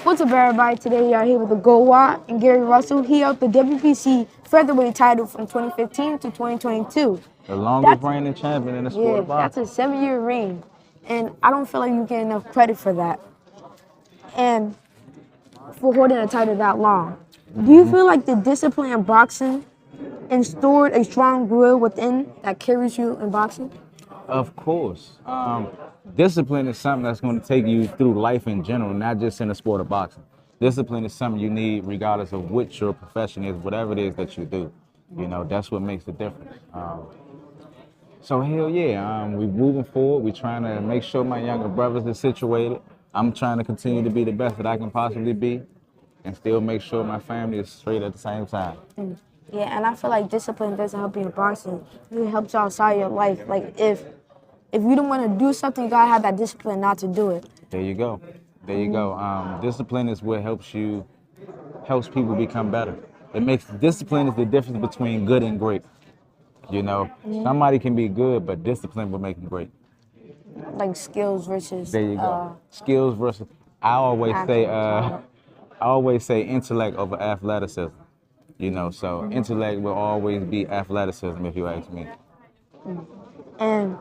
What's up, everybody? Today we are here with the Go Watt and Gary Russell. He held the WBC featherweight title from 2015 to 2022. The longest That's reigning champion in the sport of that's boxing. a 7-year reign, and I don't feel like you get enough credit for that. And for holding a title that long, do you feel like the discipline in boxing installed a strong will within that carries you in boxing? Of course. Discipline is something that's going to take you through life in general, not just in the sport of boxing. Discipline is something you need regardless of what your profession is, whatever it is that you do. You know, that's what makes the difference. So hell yeah, we're moving forward. We're trying to make sure my younger brothers are situated. I'm trying to continue to be the best that I can possibly be and still make sure my family is straight at the same time. Yeah, and I feel like discipline doesn't help you in boxing. It helps you outside your life. Like if you don't want to do something, you gotta have that discipline not to do it. There you go. There you go. Discipline is what helps people become better. Discipline is the difference between good and great. You know, somebody can be good, but discipline will make them great. Like skills versus. There you go. Skills versus. I always say, intellect over athleticism. You know, so intellect will always be athleticism, if you ask me. And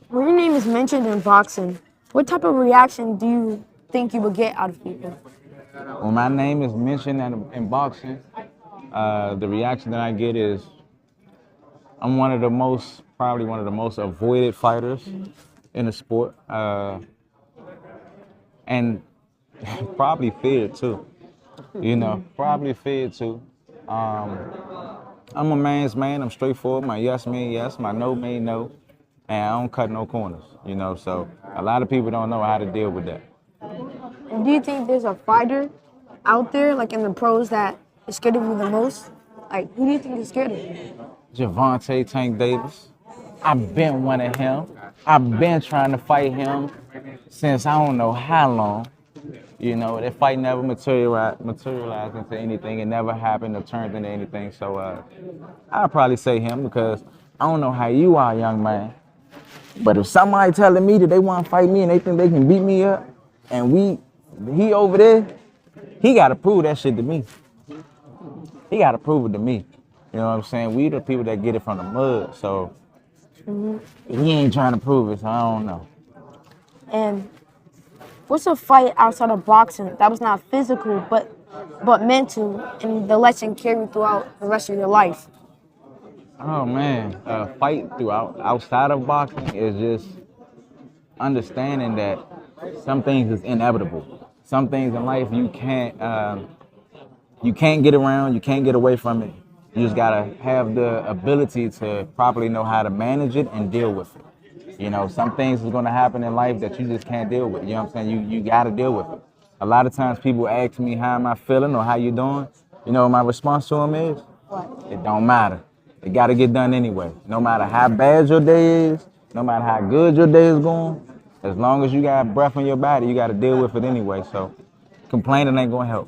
when your name is mentioned in boxing, what type of reaction do you think you would get out of people? When my name is mentioned in boxing, the reaction that I get is I'm probably one of the most avoided fighters in the sport, and probably feared too. You know, probably feared too. I'm a man's man. I'm straightforward. My yes mean yes. My no mean no. And I don't cut no corners. You know, so a lot of people don't know how to deal with that. And do you think there's a fighter out there, like in the pros, that is scared of you the most? Like, who do you think is scared of you? Javante Tank Davis. I've been wanting him. I've been trying to fight him since I don't know how long. You know, that fight never materialized into anything. It never happened or turned into anything. So I'd probably say him because I don't know how you are, young man. But if somebody telling me that they want to fight me and they think they can beat me up, and he over there, he got to prove that shit to me. He got to prove it to me. You know what I'm saying? We the people that get it from the mud. So he ain't trying to prove it, so I don't know. And what's a fight outside of boxing that was not physical but mental, and the lesson carried throughout the rest of your life? Oh man, fight outside of boxing is just understanding that some things is inevitable. Some things in life you can't get around, you can't get away from it. You just gotta have the ability to properly know how to manage it and deal with it. You know, some things is gonna happen in life that you just can't deal with. You know what I'm saying? You gotta deal with it. A lot of times people ask me how am I feeling or how you doing. You know what my response to them is? What? It don't matter. It gotta get done anyway. No matter how bad your day is, no matter how good your day is going, as long as you got breath in your body, you gotta deal with it anyway. So complaining ain't gonna help.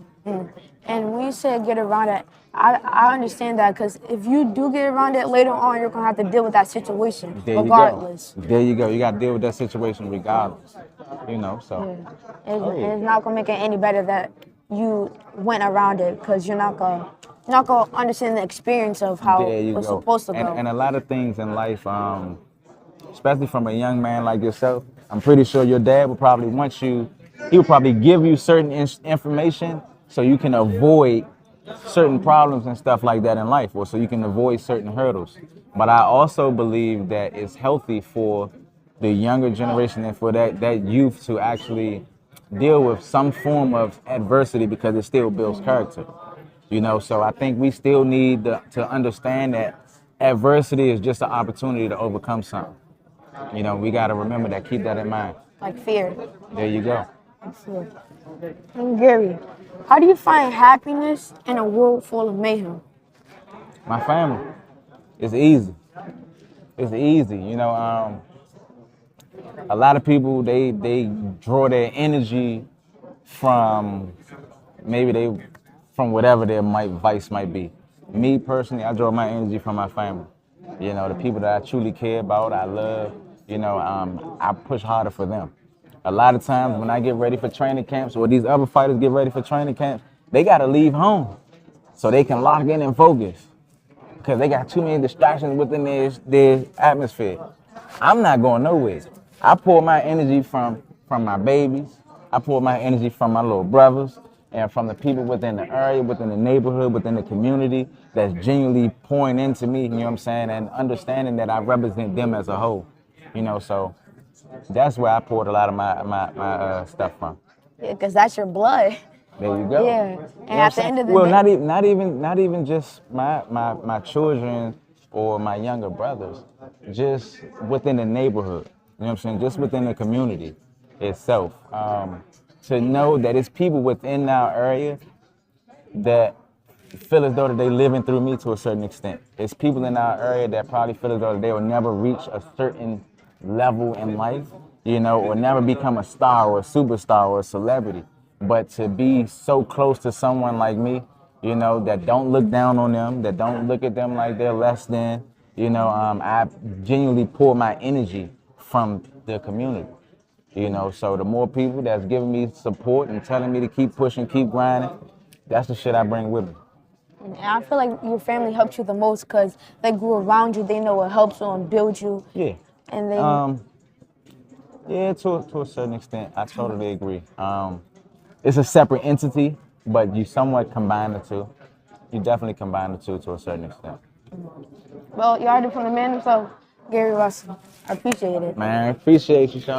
And when you say get around it, I understand that, because if you do get around it later on, you're going to have to deal with that situation regardless. There you go. You got to deal with that situation regardless. You know, so. Yeah. It's not going to make it any better that you went around it, because you're not going to understand the experience of how it was supposed to go. And a lot of things in life, especially from a young man like yourself, I'm pretty sure your dad would probably he would probably give you certain information so you can avoid certain problems and stuff like that in life, or so you can avoid certain hurdles. But I also believe that it's healthy for the younger generation and for that youth to actually deal with some form of adversity, because it still builds character. You know, so I think we still need to understand that adversity is just an opportunity to overcome something. You know, we got to remember that, keep that in mind. Like fear. There you go. And Gary, how do you find happiness in a world full of mayhem? My family. It's easy. It's easy. You know, a lot of people, they draw their energy from from whatever their vice might be. Me personally, I draw my energy from my family. You know, the people that I truly care about, I love, you know, I push harder for them. A lot of times when I get ready for training camps or these other fighters get ready for training camps, they got to leave home so they can lock in and focus because they got too many distractions within their atmosphere. I'm not going nowhere. I pour my energy from my babies. I pour my energy from my little brothers and from the people within the area, within the neighborhood, within the community that's genuinely pouring into me, you know what I'm saying, and understanding that I represent them as a whole, you know, so that's where I poured a lot of my stuff from. Yeah, because that's your blood. There you go. Yeah. You know And what I'm at the saying? end of the Well, day, not even just my children or my younger brothers, just within the neighborhood. You know what I'm saying? Just within the community itself. To know that it's people within our area that feel as though that they living through me to a certain extent. It's people in our area that probably feel as though they will never reach a certain level in life, you know, or never become a star or a superstar or a celebrity. But to be so close to someone like me, you know, that don't look down on them, that don't look at them like they're less than, you know, I genuinely pour my energy from the community. You know, so the more people that's giving me support and telling me to keep pushing, keep grinding, that's the shit I bring with me. and I feel like your family helped you the most because they grew around you. They know it helps you and builds you. Yeah. And they, Yeah, to a certain extent, I totally agree. It's a separate entity, but you somewhat combine the two. You definitely combine the two to a certain extent. well, you already from the man himself, Gary Russell. I appreciate it. Man, appreciate you, Sean.